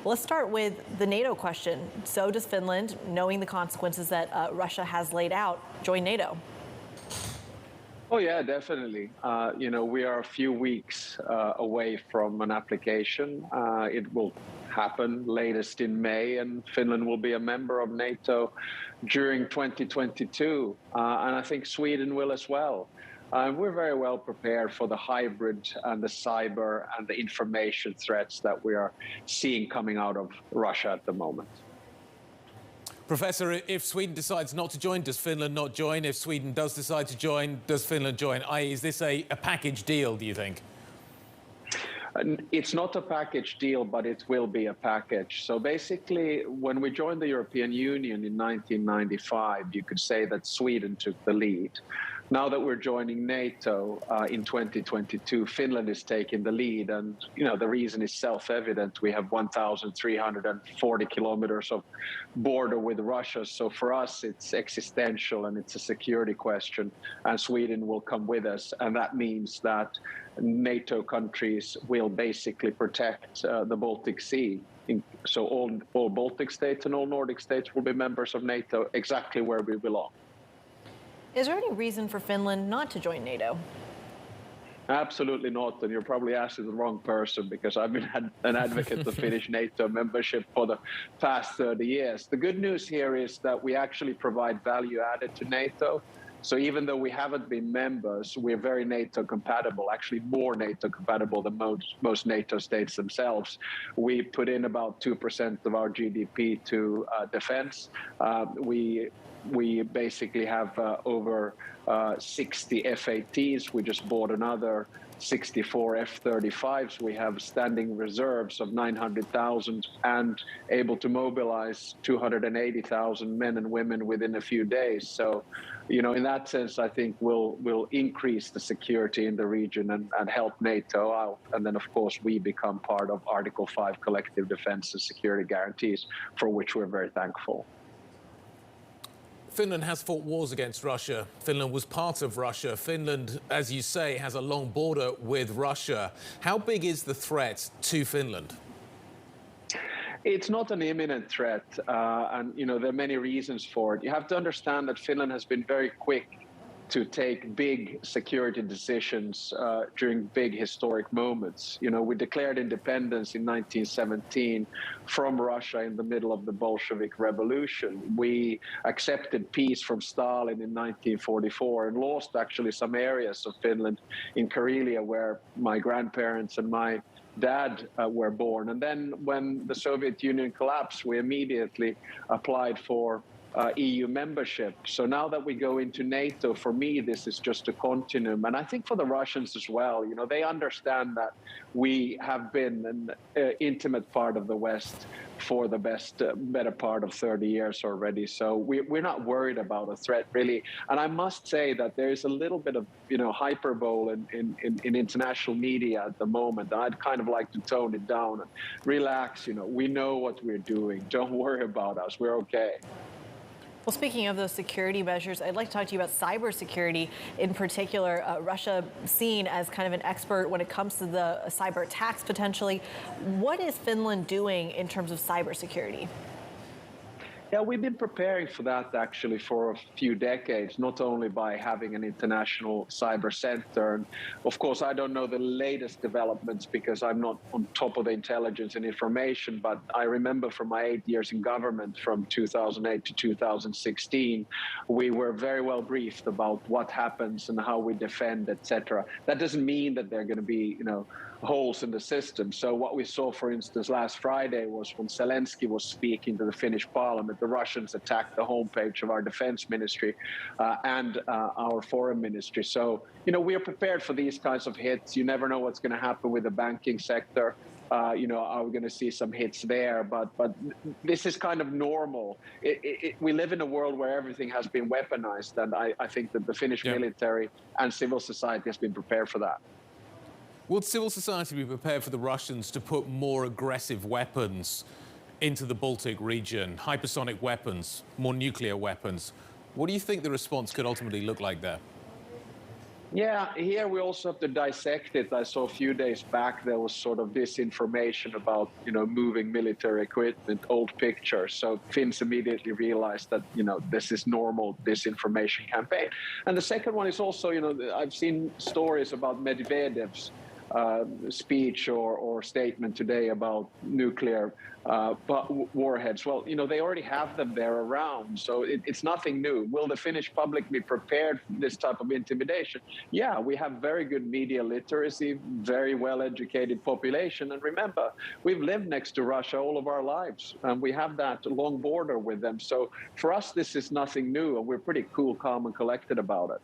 Let's start with the NATO question. So does Finland, knowing the consequences that Russia has laid out, join NATO? Oh, yeah, definitely. We are a few weeks away from an application. It will happen latest in May, and Finland will be a member of NATO during 2022. And I think Sweden will as well. We're very well prepared for the hybrid and the cyber and the information threats that we are seeing coming out of Russia at the moment. Professor, if Sweden decides not to join, does Finland not join? If Sweden does decide to join, does Finland join? Is this a package deal, do you think? It's not a package deal, but it will be a package. So basically, when we joined the European Union in 1995, you could say that Sweden took the lead. Now that we're joining NATO in 2022, Finland is taking the lead. And, the reason is self-evident. We have 1,340 kilometers of border with Russia. So for us, it's existential and it's a security question. And Sweden will come with us. And that means that NATO countries will basically protect the Baltic Sea. So all Baltic states and all Nordic states will be members of NATO, exactly where we belong. Is there any reason for Finland not to join NATO? Absolutely not, and you're probably asking the wrong person, because I've been an advocate of Finnish NATO membership for the past 30 years. The good news here is that we actually provide value added to NATO. So even though we haven't been members, we're very NATO compatible, actually more NATO compatible than most NATO states themselves. We put in about 2% of our GDP to defense. We basically have over 60 FATs. We just bought another 64 F-35s. We have standing reserves of 900,000 and able to mobilize 280,000 men and women within a few days. So, in that sense, I think we'll increase the security in the region and help NATO out. And then, of course, we become part of Article 5 collective defense and security guarantees, for which we're very thankful. Finland has fought wars against Russia. Finland was part of Russia. Finland, as you say, has a long border with Russia. How big is the threat to Finland? It's not an imminent threat, and there are many reasons for it. You have to understand that Finland has been very quick to take big security decisions during big historic moments. We declared independence in 1917 from Russia in the middle of the Bolshevik Revolution. We accepted peace from Stalin in 1944 and lost actually some areas of Finland in Karelia, where my grandparents and my dad were born. And then when the Soviet Union collapsed, we immediately applied for EU membership. So now that we go into NATO, for me, this is just a continuum. And I think for the Russians as well, they understand that we have been an intimate part of the West for the better part of 30 years already. So we're not worried about a threat, really. And I must say that there is a little bit of, hyperbole in international media at the moment. I'd kind of like to tone it down and relax. We know what we're doing. Don't worry about us. We're okay. Well, speaking of those security measures, I'd like to talk to you about cybersecurity in particular. Russia seen as kind of an expert when it comes to the cyber attacks potentially. What is Finland doing in terms of cybersecurity? Yeah, we've been preparing for that actually for a few decades, not only by having an international cyber center. And of course, I don't know the latest developments because I'm not on top of the intelligence and information, but I remember from my 8 years in government from 2008 to 2016, we were very well briefed about what happens and how we defend, etc. That doesn't mean that there are going to be, holes in the system. So what we saw, for instance, last Friday was when Zelensky was speaking to the Finnish parliament, the Russians attacked the homepage of our defense ministry and our foreign ministry. So, we are prepared for these kinds of hits. You never know what's going to happen with the banking sector. Are we going to see some hits there? But this is kind of normal. We live in a world where everything has been weaponized, and I think that the Finnish military and civil society has been prepared for that. Will civil society be prepared for the Russians to put more aggressive weapons into the Baltic region, hypersonic weapons, more nuclear weapons? What do you think the response could ultimately look like there? Yeah, here we also have to dissect it. I saw a few days back there was sort of disinformation about, moving military equipment, old pictures. So Finns immediately realized that, this is normal disinformation campaign. And the second one is also, I've seen stories about Medvedev's speech or statement today about nuclear warheads. Well, they already have them there around, so it's nothing new. Will the Finnish public be prepared for this type of intimidation? Yeah, we have very good media literacy, very well-educated population. And remember, we've lived next to Russia all of our lives, and we have that long border with them. So for us, this is nothing new, and we're pretty cool, calm, and collected about it.